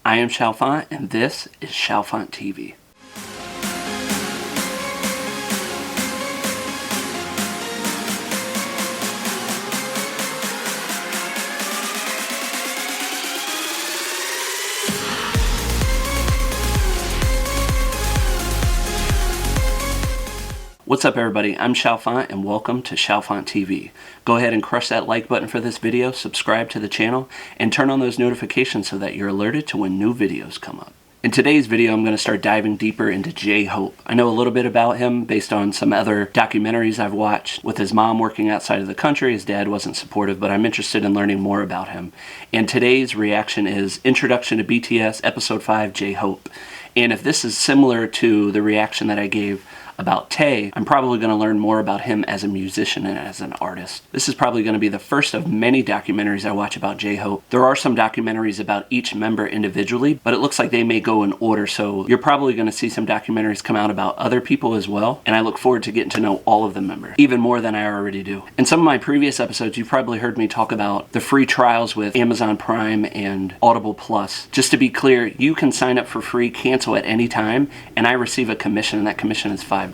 I am Chalfant, and this is Chalfant TV. What's up everybody, I'm Chalfant and welcome to Chalfant TV. Go ahead and crush that like button for this video, subscribe to the channel, and turn on those notifications so that you're alerted to when new videos come up. In today's video, I'm going to start diving deeper into J-Hope. I know a little bit about him based on some other documentaries I've watched. With his mom working outside of the country, his dad wasn't supportive, but I'm interested in learning more about him. And today's reaction is Introduction to BTS Episode 5 J-Hope. And if this is similar to the reaction that I gave about Tae, I'm probably going to learn more about him as a musician and as an artist. This is probably going to be the first of many documentaries I watch about J-Hope. There are some documentaries about each member individually, but it looks like they may go in order, so you're probably going to see some documentaries come out about other people as well, and I look forward to getting to know all of the members, even more than I already do. In some of my previous episodes, you've probably heard me talk about the free trials with Amazon Prime and Audible Plus. Just to be clear, you can sign up for free, cancel at any time, and I receive a commission, and that commission is $5.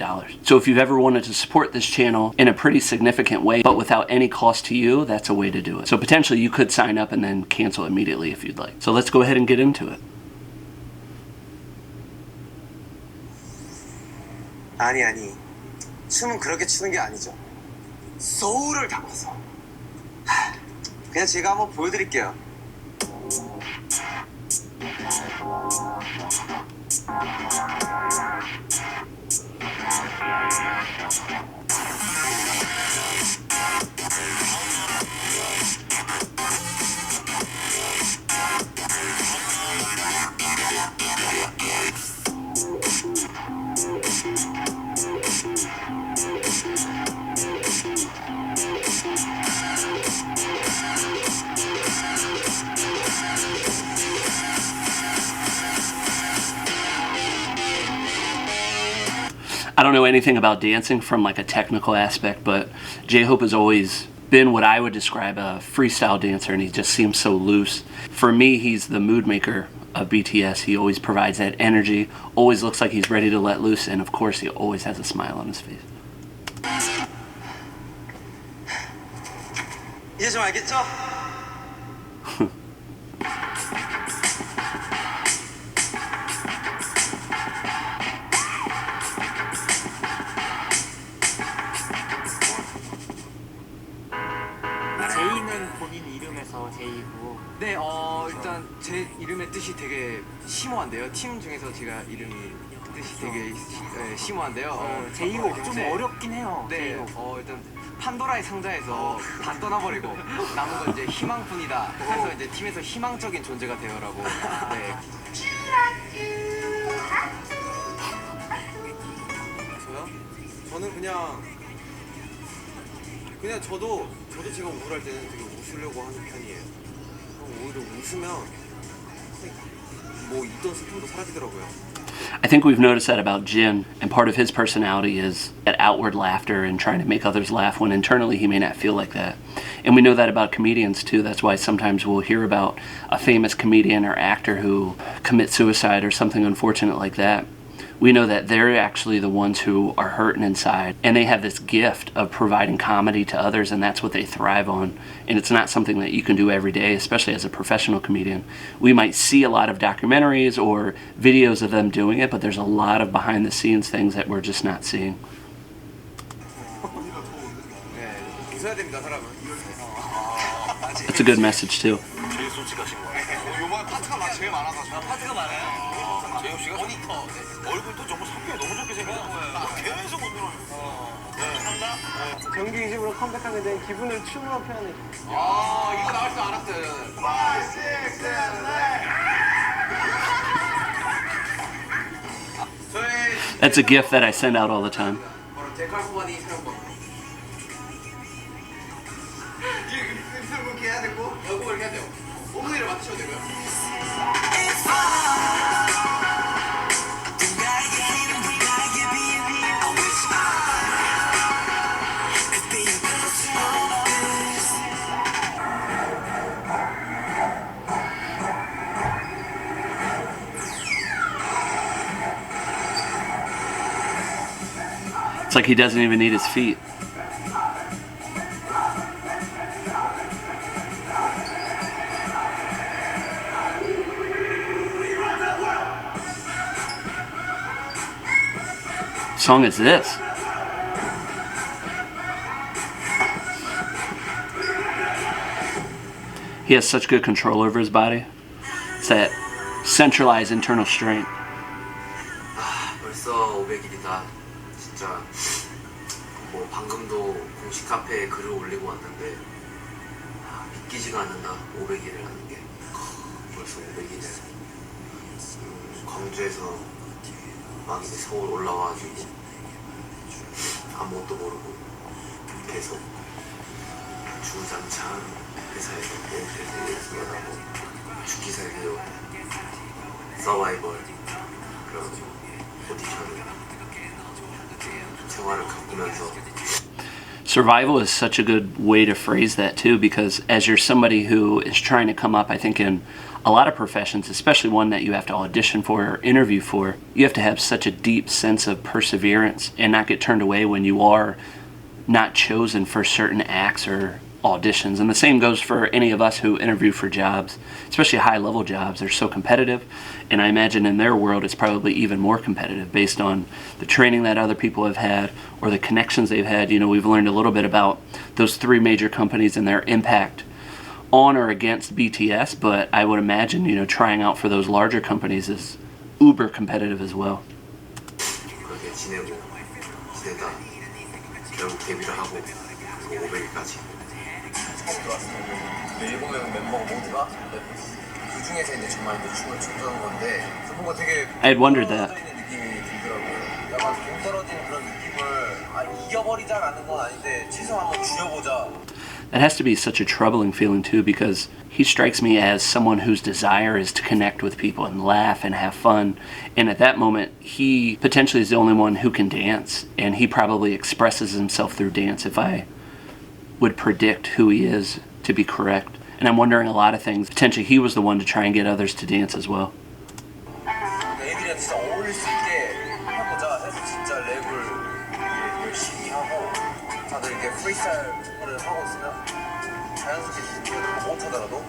So if you've ever wanted to support this channel in a pretty significant way, but without any cost to you, that's a way to do it. So potentially you could sign up and then cancel immediately if you'd like. So let's go ahead and get into it. 아니 춤은 그렇게 추는 게 아니죠. 소울을 담아서. 그냥 제가 한번 보여드릴게요. I don't know anything about dancing from like a technical aspect, but J-Hope has always been what I would describe a freestyle dancer, and he just seems so loose. For me, he's the mood maker of BTS. He always provides that energy, always looks like he's ready to let loose, and of course he always has a smile on his face. 이제 좀 알겠죠? 제이는 본인 이름에서 제이고. 네, 일단 제 이름의 뜻이 되게 심오한데요. 팀 중에서 제가 이름이 뜻이 되게 심오한데요. 제이호 좀 어렵긴 해요. 네, 제이호. 일단 판도라의 상자에서 다 떠나버리고 남은 건 이제 희망뿐이다. 그래서 이제 팀에서 희망적인 존재가 되어라고. 네. 저요? 저는 그냥 저도 제가 우울할 때는 되게 웃으려고 하는 편이에요. 오히려 웃으면 뭐 있던 슬픔도 사라지더라고요. I think we've noticed that about Jin, and part of his personality is that outward laughter and trying to make others laugh when internally he may not feel like that. And we know that about comedians too. That's why sometimes we'll hear about a famous comedian or actor who commits suicide or something unfortunate like that. We know that they're actually the ones who are hurting inside, and they have this gift of providing comedy to others, and that's what they thrive on. And it's not something that you can do every day, especially as a professional comedian. We might see a lot of documentaries or videos of them doing it, but there's a lot of behind the scenes things that we're just not seeing. It's a good message too. 얼굴도 정말 성격이 너무 좋게 생겼는 거예요. 계속 웃는 정규 20으로 컴백하게 된 기분을 춤으로 표현해. 이거 나올 줄 알았어요. 5, 6, 7, 8. That's a gift that I send out all the time. 데칼코마니 사용법. 이렇게 해야 되고 여곡을 해야 돼요. 엉덩이를 맞추셔도 되고요. It's like he doesn't even need his feet. What song is this? He has such good control over his body. It's that centralized internal strength. 벌써 500일이다. 진짜 뭐 방금도 공식 카페에 글을 올리고 왔는데 믿기지가 않는다. 500일을 하는 게 벌써 500일이네. 광주에서 막 이제 서울 올라와가지고 아무것도 모르고 계속 주장창 회사에서 오피스에서 일하고 죽기 살기로 서바이벌 그런 오디션을 생활을 겪으면서. Survival is such a good way to phrase that too, because as you're somebody who is trying to come up, I think in a lot of professions, especially one that you have to audition for or interview for, you have to have such a deep sense of perseverance and not get turned away when you are not chosen for certain acts or auditions. And the same goes for any of us who interview for jobs, especially high-level jobs. They're so competitive, and I imagine in their world it's probably even more competitive based on the training that other people have had or the connections they've had. You know, we've learned a little bit about those three major companies and their impact on or against BTS, but I would imagine, you know, trying out for those larger companies is uber competitive as well. 그렇게 지내고 지내다 결국 데뷔를 하고 500일까지. 처음 들어왔을 때 7명 멤버가 모두가 그 중에서 이제 저만 이제 춤을 췄던 건데 뭔가 되게 I had wondered that. 느낌이 들더라고요. 약간 동떨어진 그런 느낌을 이겨버리자 않는 건 아닌데 최소한 한번 줄여보자. That has to be such a troubling feeling too, because he strikes me as someone whose desire is to connect with people and laugh and have fun. And at that moment, he potentially is the only one who can dance, and he probably expresses himself through dance, if I would predict who he is to be correct. And I'm wondering a lot of things. Potentially he was the one to try and get others to dance as well. 애들이랑 진짜 어울릴 수 있게 해보자 해서 진짜 랩을 열심히 하고 다들 이렇게 프리스타일을 하고 있으면 자연스럽게 진짜 못하더라도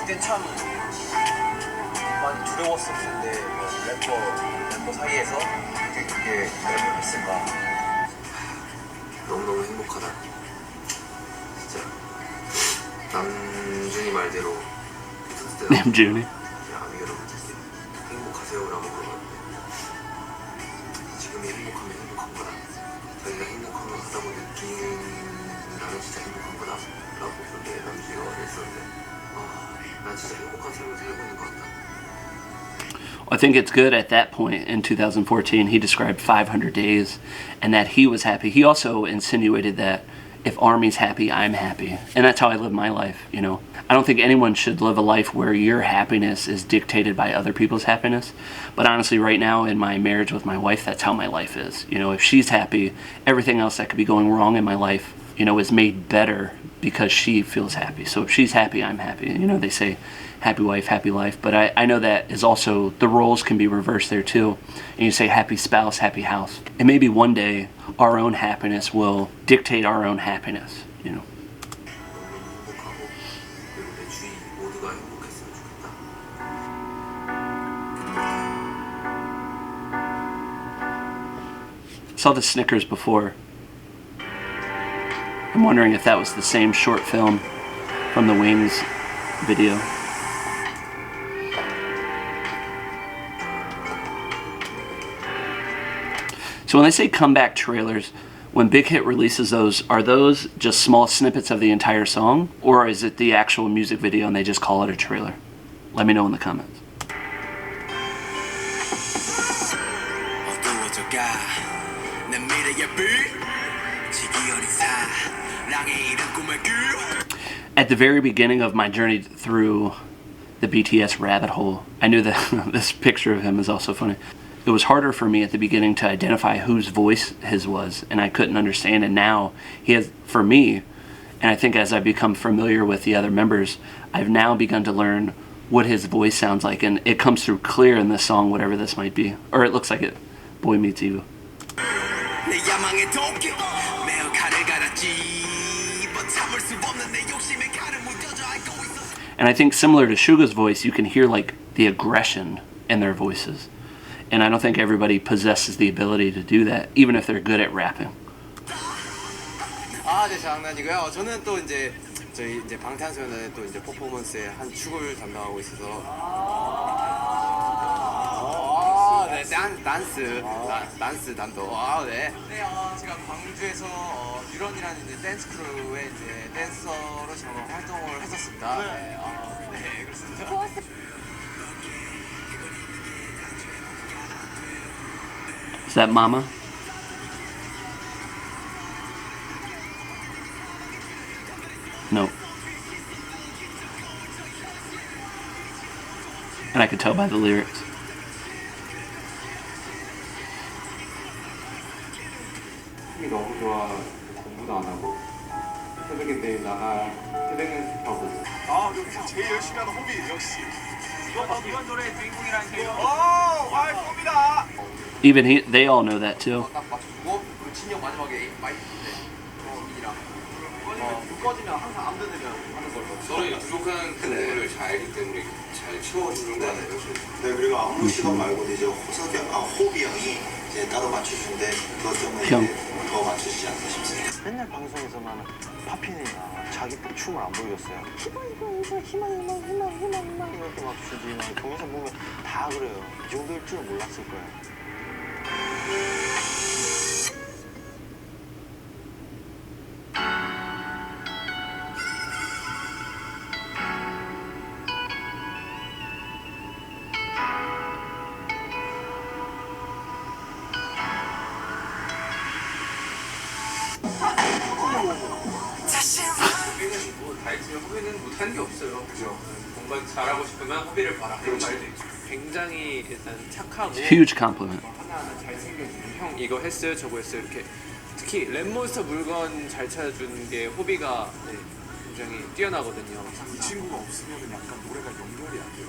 그땐 참 많이 두려웠을 텐데 뭐 멤버 사이에서 그렇게 랩을 했을까. 너무너무 행복하다. 진짜 남준이 말대로 남준이? 아미 여러분 행복하세요라고 물어봤는데 지금이 행복하면 행복한 거다. 자기가 행복한 걸 하다 보니 나는 진짜 행복한 거다 라고 그렇게 남준이가 말했었는데 난 진짜 행복한 삶을 살고 있는 것 같다. I think it's good at that point in 2014 he described 500 days and that he was happy. He also insinuated that if Army's happy, I'm happy. And that's how I live my life, you know. I don't think anyone should live a life where your happiness is dictated by other people's happiness. But honestly, right now in my marriage with my wife, that's how my life is. You know, if she's happy, everything else that could be going wrong in my life, you know, is made better because she feels happy. So if she's happy, I'm happy. You know, they say happy wife, happy life. But I know that is also, the roles can be reversed there too. And you say happy spouse, happy house. And maybe one day our own happiness will dictate our own happiness, you know. Saw the Snickers before. I'm wondering if that was the same short film from the Wings video. So when they say comeback trailers, when Big Hit releases those, are those just small snippets of the entire song? Or is it the actual music video and they just call it a trailer? Let me know in the comments. At the very beginning of my journey through the BTS rabbit hole, I knew that this picture of him is also funny. It was harder for me at the beginning to identify whose voice his was, and I couldn't understand. And now he has, for me, and I think as I've become familiar with the other members, I've now begun to learn what his voice sounds like, and it comes through clear in this song, whatever this might be. Or it looks like it. Boy Meets Evil. 내 야망의 도끼 매어 칼을 갈았지 뭐 참을 수 없는 내 욕심에 칼을 묻혀줘 알고 있어. And I think similar to Suga's voice, you can hear like the aggression in their voices. And I don't think everybody possesses the ability to do that, even if they're good at rapping. 아, 네, 장난이고요. 저는 또 이제 저희 이제 방탄소년단의 또 이제 퍼포먼스의 한 축을 담당하고 있어서 네, 댄스 단도. 네. 네, 제가 광주에서 유런이라는 이제 댄스 크루의 이제 댄서로 제가 활동을 했었습니다. 네, 네, 그렇습니다. Is that Mama? No. And I could tell by the lyrics. 힘이 너무 좋아. 공부도 안 하고 새벽에 매일 나가 새벽 연습하고 있어. 아, 여기서 제일 열심히 하는 호비 역시. 이번 노래의 주인공이라는 게. 겁니다. Even they all know that too. 딱 맞춰주고 그리고 진영 마지막에 마이크인데 이랑 불 꺼지면 항상 안 들으면 하는 걸로. 너는 부족한 부분을 잘 알기 때문에 잘 채워주는 거 같아요. 네, 그리고 안무 시간 말고도 이제 호비 형이 이제 따로 맞춰주는데 그것 때문에 형. 이제 더 맞추시지 않나 싶습니다. 맨날 방송에서만 파핀이나 자기 춤을 안 보여줬어요. 희망 이렇게 막 주지. 동영상 보면 다 그래요. 이 정도일 줄 몰랐을 거예요. 호비는 뭐 다 있지만 호비는 못하는 게 없어요. 그죠? 뭔가 잘하고 싶으면 호비를 봐라. 이런 말도 있죠. 굉장히 일단 착하고 Huge compliment. 하나하나 잘생겨주는 형 이거 했어요 저거 했어요 이렇게 특히 랩몬스터 물건 잘 찾아주는 게 호비가 네, 굉장히 뛰어나거든요. 이 친구가 없으면 약간 노래가 연결이 안 돼요.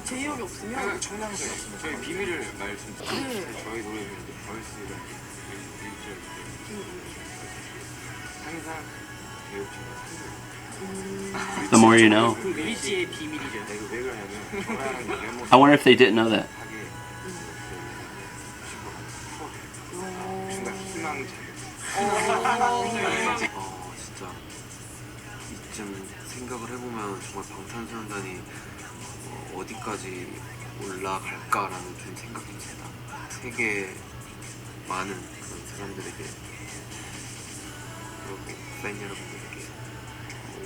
제이 형이 없으면 청량감이 없으면 저희 비밀을 말씀드리면 네. 저희 노래는 이제 벌스가 항상 The more you know. 그 일지의 비밀이죠. 이거 왜 그러냐면 저랑 랩몬스터 I wonder if they didn't know that. 진짜 이쯤 생각을 해보면 정말 방탄소년단이 어디까지 올라갈까라는 좀 생각이 듭니다. 세계 많은 그런 사람들에게 그리고 팬 여러분들에게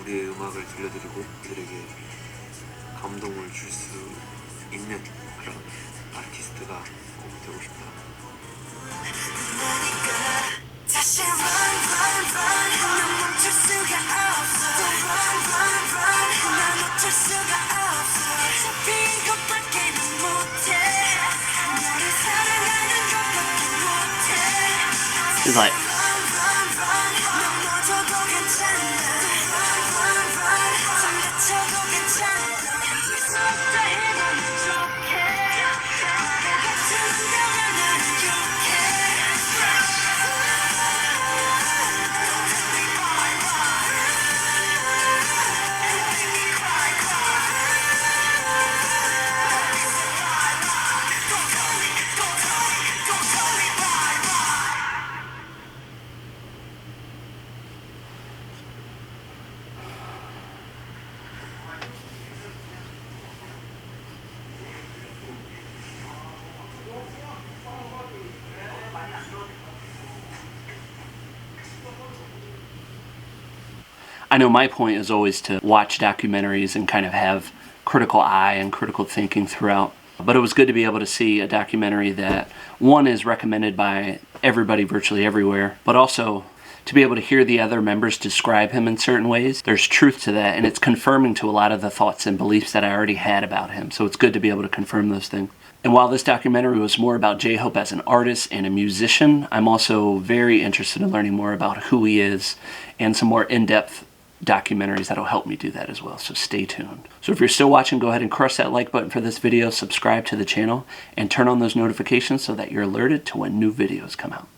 우리의 음악을 들려드리고 그들에게 감동을 줄 수 있는 그런 아티스트가 되고 싶다. 다시 run 난 멈출 수가 없어 난 멈출 수가 없어 잡힌 것밖에는 못해 너를 사랑하는 것밖에 못해 He's like, 넘어져도 괜찮아 잠 다쳐도 괜찮아 속다 해보면 좋게 내가 투명한 나는 욕해 I know my point is always to watch documentaries and kind of have critical eye and critical thinking throughout. But it was good to be able to see a documentary that, one, is recommended by everybody virtually everywhere, but also to be able to hear the other members describe him in certain ways. There's truth to that, and it's confirming to a lot of the thoughts and beliefs that I already had about him. So it's good to be able to confirm those things. And while this documentary was more about J-Hope as an artist and a musician, I'm also very interested in learning more about who he is and some more in-depth documentaries that'll help me do that as well, so stay tuned. So if you're still watching, go ahead and crush that like button for this video, subscribe to the channel, and turn on those notifications so that you're alerted to when new videos come out.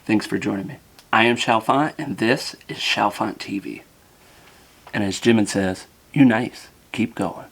Thanks for joining me. I am Chalfant, and this is Chalfant TV. And as Jimin says, you nice. Keep going.